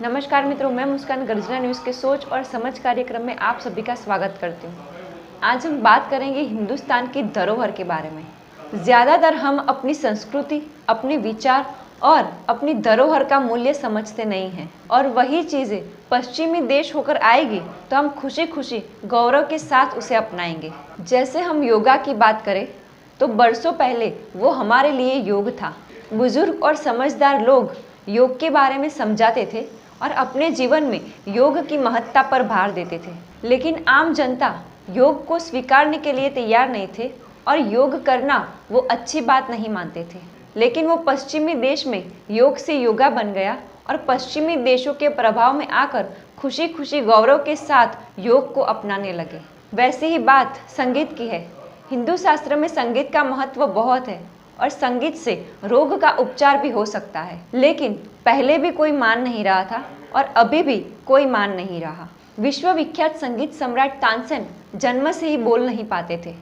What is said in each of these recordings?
नमस्कार मित्रों, मैं मुस्कान गर्जना न्यूज़ के सोच और समझ कार्यक्रम में आप सभी का स्वागत करती हूँ। आज हम बात करेंगे हिंदुस्तान की धरोहर के बारे में। ज़्यादातर हम अपनी संस्कृति, अपने विचार और अपनी धरोहर का मूल्य समझते नहीं हैं, और वही चीज़ें पश्चिमी देश होकर आएगी तो हम खुशी खुशी गौरव के साथ उसे अपनाएंगे। जैसे हम योगा की बात करें तो बरसों पहले वो हमारे लिए योग था। बुजुर्ग और समझदार लोग योग के बारे में समझाते थे और अपने जीवन में योग की महत्ता पर भार देते थे। लेकिन आम जनता योग को स्वीकारने के लिए तैयार नहीं थे और योग करना वो अच्छी बात नहीं मानते थे। लेकिन वो पश्चिमी देश में योग से योगा बन गया और पश्चिमी देशों के प्रभाव में आकर खुशी खुशी गौरव के साथ योग को अपनाने लगे। वैसे ही बात संगीत की है। हिंदू शास्त्र में संगीत का महत्व बहुत है और संगीत से रोग का उपचार भी हो सकता है। लेकिन पहले भी कोई मान नहीं रहा था और अभी भी कोई मान नहीं रहा। विश्वविख्यात संगीत सम्राट तानसेन जन्म से ही बोल नहीं पाते थे।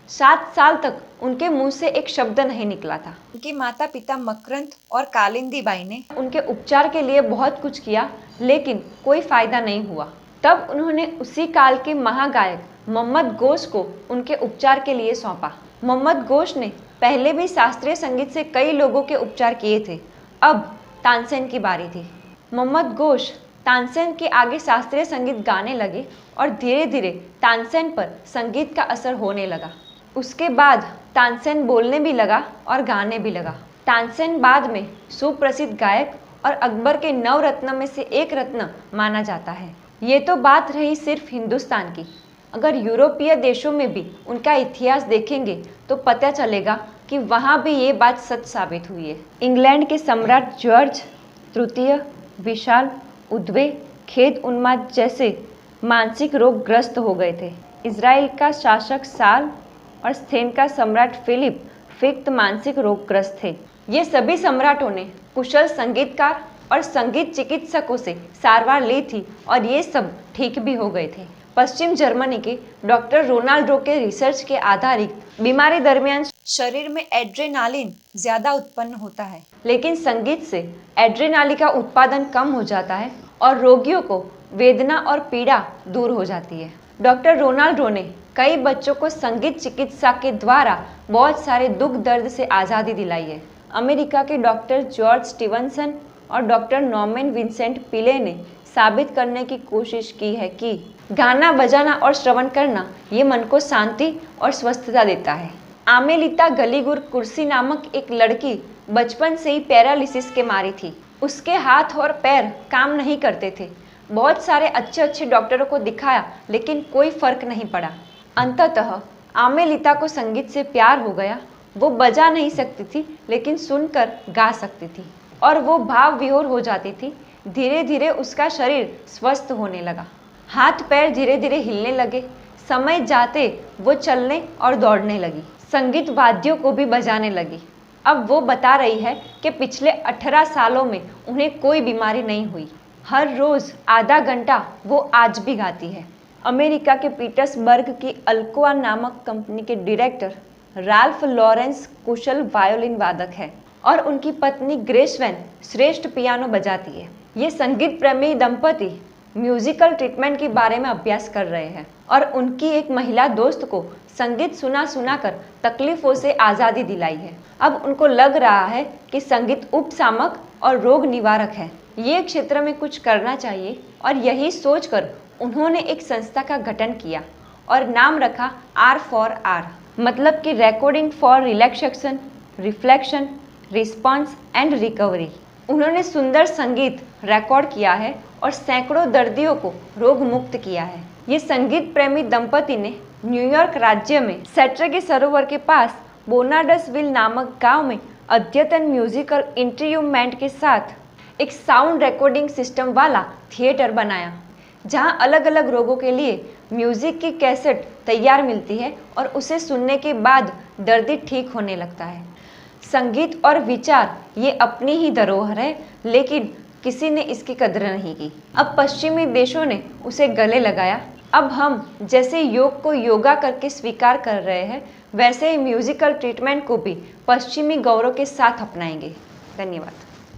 7 साल तक उनके मुंह से एक शब्द नहीं निकला था। उनकी माता पिता मकरंद और कालिंदी बाई ने उनके उपचार के लिए बहुत कुछ किया, लेकिन कोई फायदा नहीं हुआ। तब उन्होंने उसी काल के महागायक मोहम्मद गोश को उनके उपचार के लिए सौंपा। मोहम्मद गोश ने पहले भी शास्त्रीय संगीत से कई लोगों के उपचार किए थे। अब तानसेन की बारी थी। मोहम्मद गोश तानसेन के आगे शास्त्रीय संगीत गाने लगे और धीरे धीरे तानसेन पर संगीत का असर होने लगा। उसके बाद तानसेन बोलने भी लगा और गाने भी लगा। तानसेन बाद में सुप्रसिद्ध गायक और अकबर के 9 रत्न में से एक रत्न माना जाता है। ये तो बात रही सिर्फ हिंदुस्तान की। अगर यूरोपीय देशों में भी उनका इतिहास देखेंगे तो पता चलेगा कि वहाँ भी ये बात सच साबित हुई है। इंग्लैंड के सम्राट जॉर्ज तृतीय विशाल उद्वेग, खेद उन्माद जैसे मानसिक रोग ग्रस्त हो गए थे। इजराइल का शासक साल और स्पेन का सम्राट फिलिप फिक्त मानसिक रोगग्रस्त थे। ये सभी सम्राटों ने कुशल संगीतकार और संगीत चिकित्सकों से सारवार ली थी और ये सब ठीक भी हो गए थे। पश्चिम जर्मनी के डॉक्टर रोनाल्डो के रिसर्च के आधारित बीमारी दरमियान शरीर में एड्रेनालिन ज्यादा उत्पन्न होता है, लेकिन संगीत से एड्रेनालिन का उत्पादन कम हो जाता है और रोगियों को वेदना और पीड़ा दूर हो जाती है। डॉक्टर रोनाल्डो ने कई बच्चों को संगीत चिकित्सा के द्वारा बहुत सारे दुख दर्द से आज़ादी दिलाई है। अमेरिका के डॉक्टर जॉर्ज स्टीवनसन और डॉक्टर नॉर्मन विंसेंट पीले ने साबित करने की कोशिश की है कि गाना बजाना और श्रवण करना ये मन को शांति और स्वस्थता देता है। आमेलिता गलीगुर कुर्सी नामक एक लड़की बचपन से ही पैरालिसिस के मारी थी। उसके हाथ और पैर काम नहीं करते थे। बहुत सारे अच्छे डॉक्टरों को दिखाया, लेकिन कोई फर्क नहीं पड़ा। अंततः आमेलिता को संगीत से प्यार हो गया। वो बजा नहीं सकती थी, लेकिन सुनकर गा सकती थी और वो भाव विभोर हो जाती थी। धीरे धीरे उसका शरीर स्वस्थ होने लगा। हाथ पैर धीरे धीरे हिलने लगे। समय जाते वो चलने और दौड़ने लगी। संगीत वाद्यों को भी बजाने लगी। अब वो बता रही है कि पिछले 18 सालों में उन्हें कोई बीमारी नहीं हुई। हर रोज आधा घंटा वो आज भी गाती है। अमेरिका के पीटर्सबर्ग की अल्कोआ नामक कंपनी के डायरेक्टर राल्फ लॉरेंस कुशल वायोलिन वादक है और उनकी पत्नी ग्रेस वैन श्रेष्ठ पियानो बजाती है। ये संगीत प्रेमी दंपति म्यूजिकल ट्रीटमेंट के बारे में अभ्यास कर रहे हैं और उनकी एक महिला दोस्त को संगीत सुना कर तकलीफों से आज़ादी दिलाई है। अब उनको लग रहा है कि संगीत उपशामक और रोग निवारक है। ये क्षेत्र में कुछ करना चाहिए और यही सोचकर उन्होंने एक संस्था का गठन किया और नाम रखा R4R, मतलब कि recording for relaxation, reflection, response and recovery. उन्होंने सुंदर संगीत रिकॉर्ड किया है और सैकड़ों दर्दियों को रोग मुक्त किया है। ये संगीत प्रेमी दंपति ने न्यूयॉर्क राज्य में सेट्रगी सरोवर के पास बोनाडसविल नामक गांव में अद्यतन म्यूजिकल इंस्ट्रूमेंट के साथ एक साउंड रिकॉर्डिंग सिस्टम वाला थिएटर बनाया, जहां अलग अलग रोगों के लिए म्यूजिक की कैसेट तैयार मिलती है और उसे सुनने के बाद दर्द ठीक होने लगता है। संगीत और विचार ये अपनी ही धरोहर है, लेकिन किसी ने इसकी कदर नहीं की। अब पश्चिमी देशों ने उसे गले लगाया। अब हम जैसे योग को योगा करके स्वीकार कर रहे हैं, वैसे ही म्यूजिकल ट्रीटमेंट को भी पश्चिमी गौरव के साथ अपनाएंगे। धन्यवाद।